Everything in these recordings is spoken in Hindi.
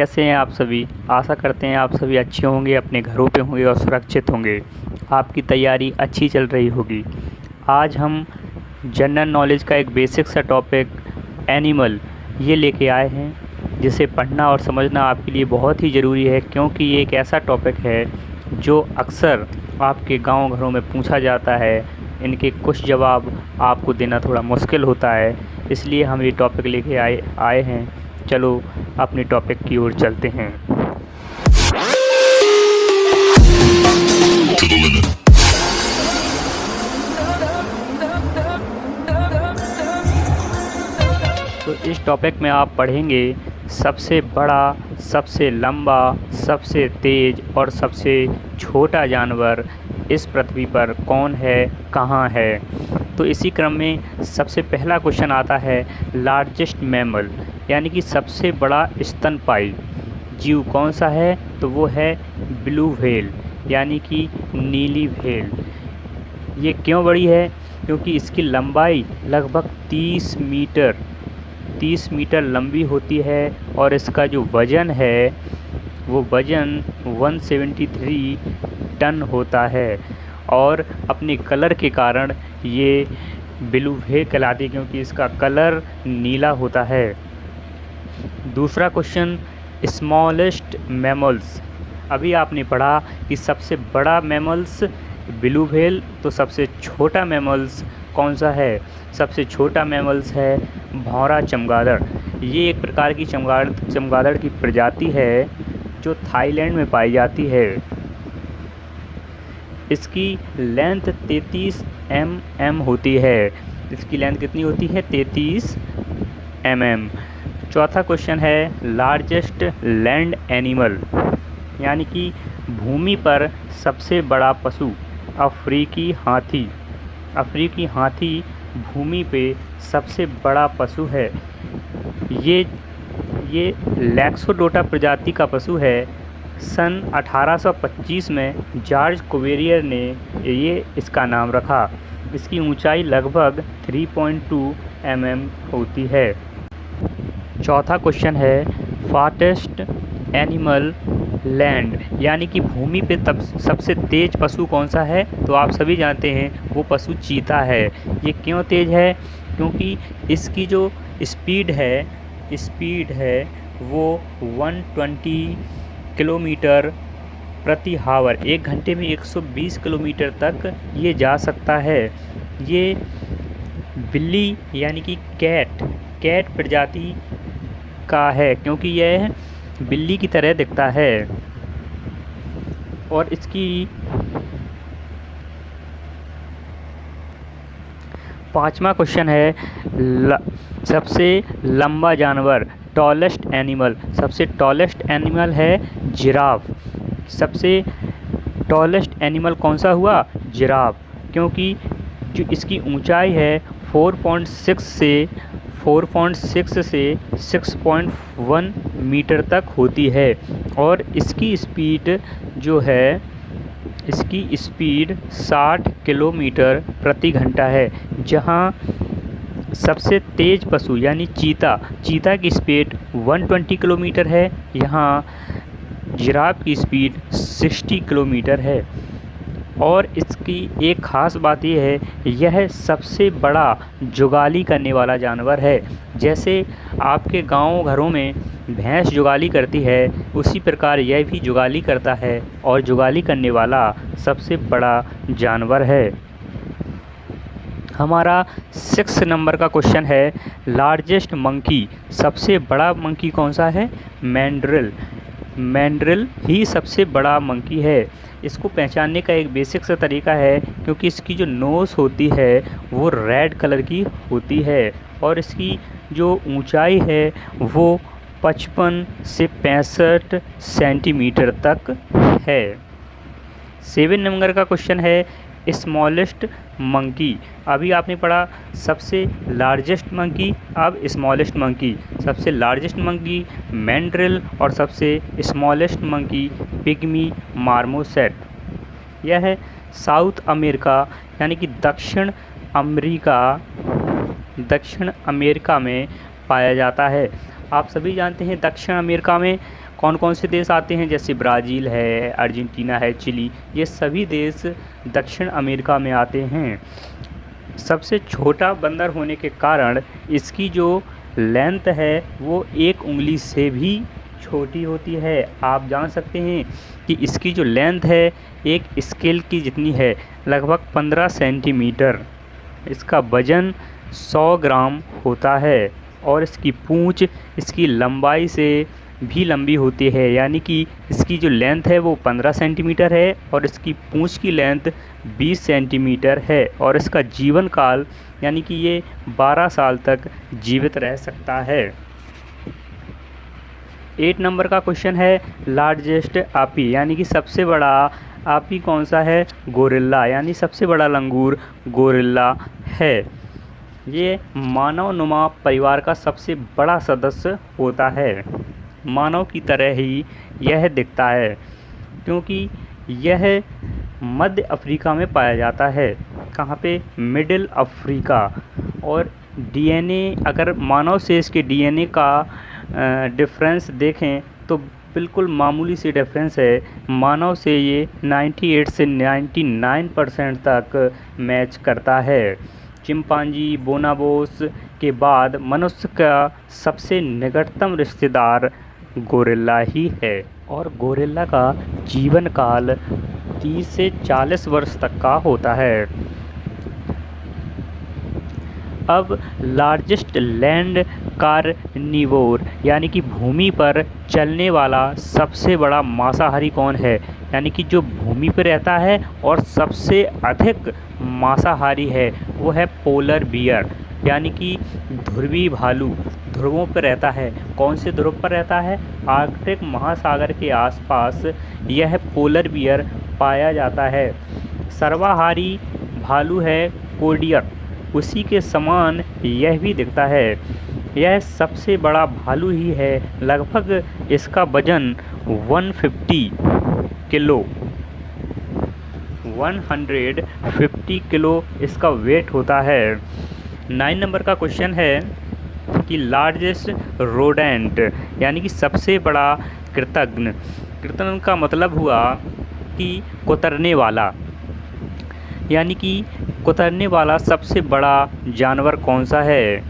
कैसे हैं आप सभी। आशा करते हैं आप सभी अच्छे होंगे, अपने घरों पे होंगे और सुरक्षित होंगे। आपकी तैयारी अच्छी चल रही होगी। आज हम जनरल नॉलेज का एक बेसिक सा टॉपिक एनिमल ये लेके आए हैं, जिसे पढ़ना और समझना आपके लिए बहुत ही ज़रूरी है, क्योंकि ये एक ऐसा टॉपिक है जो अक्सर आपके गांव घरों में पूछा जाता है। इनके कुछ जवाब आपको देना थोड़ा मुश्किल होता है, इसलिए हम ये टॉपिक लेके आए हैं। चलो अपने टॉपिक की ओर चलते हैं। तो इस टॉपिक में आप पढ़ेंगे सबसे बड़ा, सबसे लंबा, सबसे तेज़ और सबसे छोटा जानवर इस पृथ्वी पर कौन है, कहाँ है। तो इसी क्रम में सबसे पहला क्वेश्चन आता है लार्जेस्ट मैमल, यानी कि सबसे बड़ा स्तनपायी जीव कौन सा है। तो वो है ब्लू व्हेल, यानी कि नीली व्हेल। ये क्यों बड़ी है? क्योंकि इसकी लंबाई लगभग 30 मीटर लंबी होती है और इसका जो वज़न है वो वज़न 173 टन होता है। और अपने कलर के कारण ये ब्लू व्हेल कहलाती है, क्योंकि इसका कलर नीला होता है। दूसरा क्वेश्चन स्मॉलेस्ट मैमल्स। अभी आपने पढ़ा कि सबसे बड़ा मैमल्स ब्लू व्हेल, तो सबसे छोटा मैमल्स कौन सा है? सबसे छोटा मैमल्स है भौरा चमगादड़। ये एक प्रकार की चमगादड़ की प्रजाति है जो थाईलैंड में पाई जाती है। इसकी लेंथ 33 mm होती है। इसकी लेंथ कितनी होती है? 33 mm। चौथा क्वेश्चन है लार्जेस्ट लैंड एनिमल, यानी कि भूमि पर सबसे बड़ा पशु अफ्रीकी हाथी। अफ्रीकी हाथी भूमि पे सबसे बड़ा पशु है। ये लैक्सोडोटा प्रजाति का पशु है। सन 1825 में जॉर्ज कुविलियर ने ये इसका नाम रखा। इसकी ऊंचाई लगभग 3.2 mm होती है। चौथा क्वेश्चन है फास्टेस्ट एनिमल लैंड, यानी कि भूमि पे तब सबसे तेज़ पशु कौन सा है? तो आप सभी जानते हैं वो पशु चीता है। ये क्यों तेज़ है? क्योंकि इसकी जो स्पीड है वो 120 किलोमीटर प्रति हावर, 1 घंटे में 120 किलोमीटर तक ये जा सकता है। ये बिल्ली यानी कि कैट प्रजाति का है, क्योंकि यह बिल्ली की तरह दिखता है। और इसकी पांचवा क्वेश्चन है सबसे लंबा जानवर, टॉलेस्ट एनिमल। सबसे टॉलेस्ट एनिमल है जिराफ। सबसे टॉलेस्ट एनिमल कौन सा हुआ? जिराफ, क्योंकि जो इसकी ऊंचाई है 4.6 से 6.1 मीटर तक होती है। और इसकी स्पीड जो है, इसकी स्पीड 60 किलोमीटर प्रति घंटा है। जहां सबसे तेज़ पशु यानी चीता की स्पीड 120 किलोमीटर है, यहाँ जिराफ की स्पीड 60 किलोमीटर है। और इसकी एक ख़ास बात यह है, यह सबसे बड़ा जुगाली करने वाला जानवर है। जैसे आपके गांव घरों में भैंस जुगाली करती है, उसी प्रकार यह भी जुगाली करता है और जुगाली करने वाला सबसे बड़ा जानवर है। हमारा 6 नंबर का क्वेश्चन है लार्जेस्ट मंकी। सबसे बड़ा मंकी कौन सा है? मैंड्रिल ही सबसे बड़ा मंकी है। इसको पहचानने का एक बेसिक सा तरीका है, क्योंकि इसकी जो नोज़ होती है वो रेड कलर की होती है और इसकी जो ऊंचाई है वो 55 से 65 सेंटीमीटर तक है। 7 नंबर का क्वेश्चन है स्मॉलेस्ट मंकी। अभी आपने पढ़ा सबसे लार्जेस्ट मंकी, अब स्मॉलेस्ट मंकी। सबसे लार्जेस्ट मंकी मैंड्रिल और सबसे स्मॉलेस्ट मंकी पिग्मी मार्मोसेट। यह है साउथ अमेरिका, यानी कि दक्षिण अमेरिका में पाया जाता है। आप सभी जानते हैं दक्षिण अमेरिका में कौन कौन से देश आते हैं, जैसे ब्राज़ील है, अर्जेंटीना है, चिली, ये सभी देश दक्षिण अमेरिका में आते हैं। सबसे छोटा बंदर होने के कारण इसकी जो लेंथ है वो 1 उंगली से भी छोटी होती है। आप जान सकते हैं कि इसकी जो लेंथ है एक स्केल की जितनी है, लगभग 15 सेंटीमीटर। इसका वज़न 100 ग्राम होता है और इसकी पूँछ इसकी लंबाई से भी लंबी होती है, यानी कि इसकी जो लेंथ है वो 15 सेंटीमीटर है और इसकी पूँछ की लेंथ 20 सेंटीमीटर है और इसका जीवन काल यानी कि ये 12 साल तक जीवित रह सकता है। 8 नंबर का क्वेश्चन है, लार्जेस्ट आपी यानी कि सबसे बड़ा आपी कौन सा है? गोरिल्ला, यानी सबसे बड़ा लंगूर गोरिल्ला है। ये मानवनुमा परिवार का सबसे बड़ा सदस्य होता है। मानव की तरह ही यह दिखता है क्योंकि यह मध्य अफ्रीका में पाया जाता है। कहाँ पे? Middle Africa. और डीएनए, अगर मानव से इसके डीएनए का डिफरेंस देखें तो बिल्कुल मामूली सी डिफरेंस है। मानव से ये 98 से 99% तक मैच करता है। चिंपांजी, बोनाबोस के बाद मनुष्य का सबसे निकटतम रिश्तेदार गोरिल्ला ही है और गोरिल्ला का जीवन काल 30 से 40 वर्ष तक का होता है। अब लार्जेस्ट लैंड कार्निवोर यानी कि भूमि पर चलने वाला सबसे बड़ा मांसाहारी कौन है? यानी कि जो भूमि पर रहता है और सबसे अधिक मांसाहारी है वो है पोलर बियर, यानी कि ध्रुवी भालू। ध्रुवों पर रहता है। कौन से ध्रुव पर रहता है? आर्कटिक महासागर के आसपास यह पोलर बियर पाया जाता है। सर्वाहारी भालू है कोडियर, उसी के समान यह भी दिखता है। यह सबसे बड़ा भालू ही है। लगभग इसका वजन 150 किलो 150 किलो इसका वेट होता है। 9 नंबर का क्वेश्चन है कि लार्जेस्ट रोडेंट यानी कि सबसे बड़ा कृतघ्न। कृतघ्न का मतलब हुआ कि कुतरने वाला, यानी कि कुतरने वाला सबसे बड़ा जानवर कौन सा है?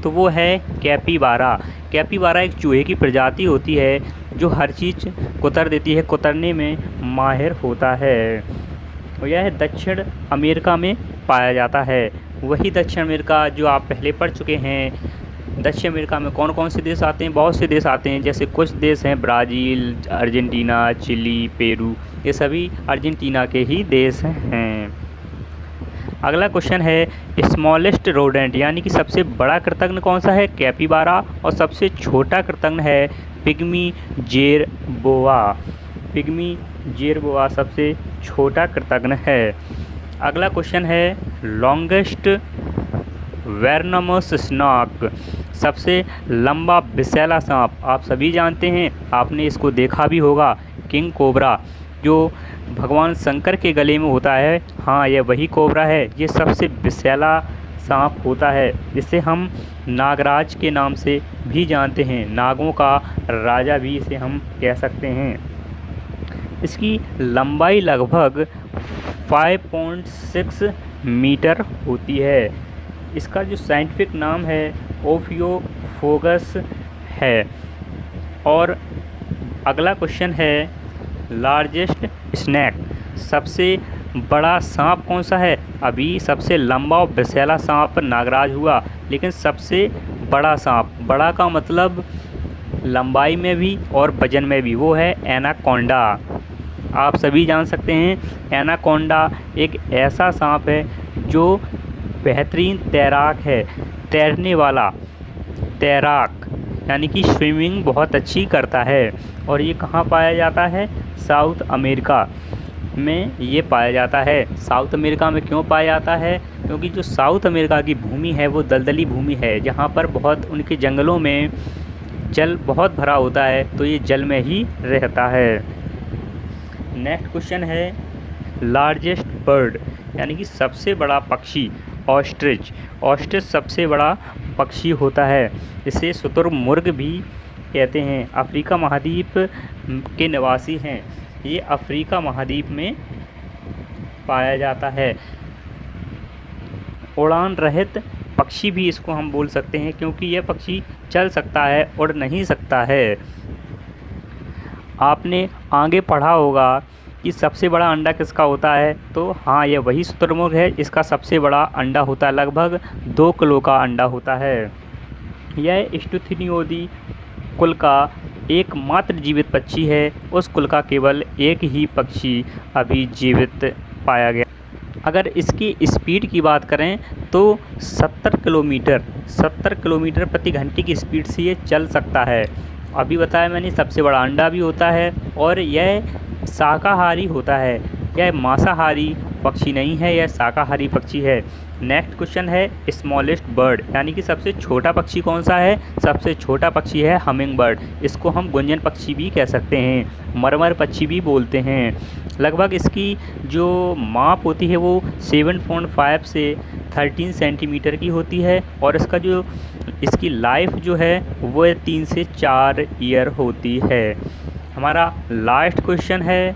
तो वो है कैपिबारा। कैपिबारा एक चूहे की प्रजाति होती है जो हर चीज़ कुतर देती है, कुतरने में माहिर होता है। और यह दक्षिण अमेरिका में पाया जाता है। वही दक्षिण अमेरिका जो आप पहले पढ़ चुके हैं। दक्षिण अमेरिका में कौन कौन से देश आते हैं? बहुत से देश आते हैं, जैसे कुछ देश हैं ब्राज़ील, अर्जेंटीना, चिली, पेरू, ये सभी अर्जेंटीना के ही देश हैं। अगला क्वेश्चन है, स्मॉलेस्ट रोडेंट यानी कि सबसे बड़ा कृतघ्न कौन सा है? कैपिबारा। और सबसे छोटा कृतघ्न है पिग्मी जेरबोआ। पिग्मी जेरबोआ सबसे छोटा कृतघ्न है। अगला क्वेश्चन है, लॉन्गेस्ट वेनमस स्नेक, सबसे लंबा विषैला सांप। आप सभी जानते हैं, आपने इसको देखा भी होगा, किंग कोबरा, जो भगवान शंकर के गले में होता है। हाँ, यह वही कोबरा है। ये सबसे विषैला सांप होता है। इसे हम नागराज के नाम से भी जानते हैं। नागों का राजा भी इसे हम कह सकते हैं। इसकी लंबाई लगभग 5.6 मीटर होती है। इसका जो साइंटिफिक नाम है ओफियोफोगस है। और अगला क्वेश्चन है, लार्जेस्ट स्नेक, सबसे बड़ा सांप कौन सा है? अभी सबसे लंबा और विषैला सांप नागराज हुआ, लेकिन सबसे बड़ा सांप, बड़ा का मतलब लंबाई में भी और वजन में भी, वो है एनाकोंडा। आप सभी जान सकते हैं एनाकोंडा एक ऐसा सांप है जो बेहतरीन तैराक है, तैरने वाला तैराक, यानी कि स्विमिंग बहुत अच्छी करता है। और ये कहाँ पाया जाता है? साउथ अमेरिका में ये पाया जाता है। साउथ अमेरिका में क्यों पाया जाता है? क्योंकि जो साउथ अमेरिका की भूमि है वो दलदली भूमि है, जहाँ पर बहुत उनके जंगलों में जल बहुत भरा होता है, तो ये जल में ही रहता है। नेक्स्ट क्वेश्चन है, लार्जेस्ट बर्ड यानी कि सबसे बड़ा पक्षी, ऑस्ट्रिच। ऑस्ट्रिच सबसे बड़ा पक्षी होता है। इसे शुतुरमुर्ग भी कहते हैं। अफ्रीका महाद्वीप के निवासी हैं। ये अफ्रीका महाद्वीप में पाया जाता है। उड़ान रहित पक्षी भी इसको हम बोल सकते हैं, क्योंकि यह पक्षी चल सकता है, उड़ नहीं सकता है। आपने आगे पढ़ा होगा कि सबसे बड़ा अंडा किसका होता है, तो हाँ, यह वही शुतुरमुर्ग है। इसका सबसे बड़ा अंडा होता है, लगभग 2 किलो का अंडा होता है। यह स्टुथिनियोदी कुल का एकमात्र जीवित पक्षी है। उस कुल का केवल एक ही पक्षी अभी जीवित पाया गया। अगर इसकी स्पीड की बात करें तो 70 किलोमीटर प्रति घंटे की स्पीड से ये चल सकता है। अभी बताया मैंने, सबसे बड़ा अंडा भी होता है और यह शाकाहारी होता है। यह मांसाहारी पक्षी नहीं है, यह शाकाहारी पक्षी है। नेक्स्ट क्वेश्चन है स्मॉलेस्ट बर्ड, यानी कि सबसे छोटा पक्षी कौन सा है। सबसे छोटा पक्षी है हमिंग बर्ड। इसको हम गुंजन पक्षी भी कह सकते हैं, मरमर पक्षी भी बोलते हैं। लगभग इसकी जो माप होती है वो 7.5 से 13 सेंटीमीटर की होती है और इसकी लाइफ जो है वो 3 से 4 ईयर होती है। हमारा लास्ट क्वेश्चन है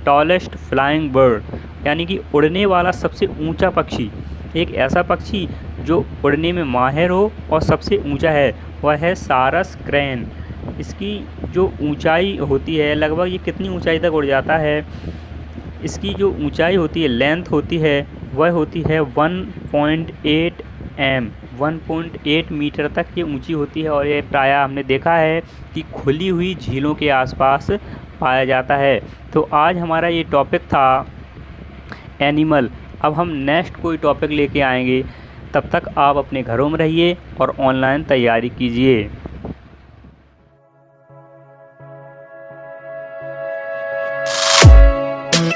टॉलेस्ट फ्लाइंग बर्ड, यानी कि उड़ने वाला सबसे ऊंचा पक्षी। एक ऐसा पक्षी जो उड़ने में माहिर हो और सबसे ऊंचा है, वह है सारस क्रेन। इसकी जो ऊंचाई होती है, लगभग ये कितनी ऊंचाई तक उड़ जाता है, इसकी जो ऊंचाई होती है, लेंथ होती है, वह होती है 1.8 मीटर तक ये ऊंची होती है। और ये प्रायः हमने देखा है कि खुली हुई झीलों के आसपास पाया जाता है। तो आज हमारा ये टॉपिक था एनिमल। अब हम नेक्स्ट कोई टॉपिक लेके आएंगे। तब तक आप अपने घरों में रहिए और ऑनलाइन तैयारी कीजिए।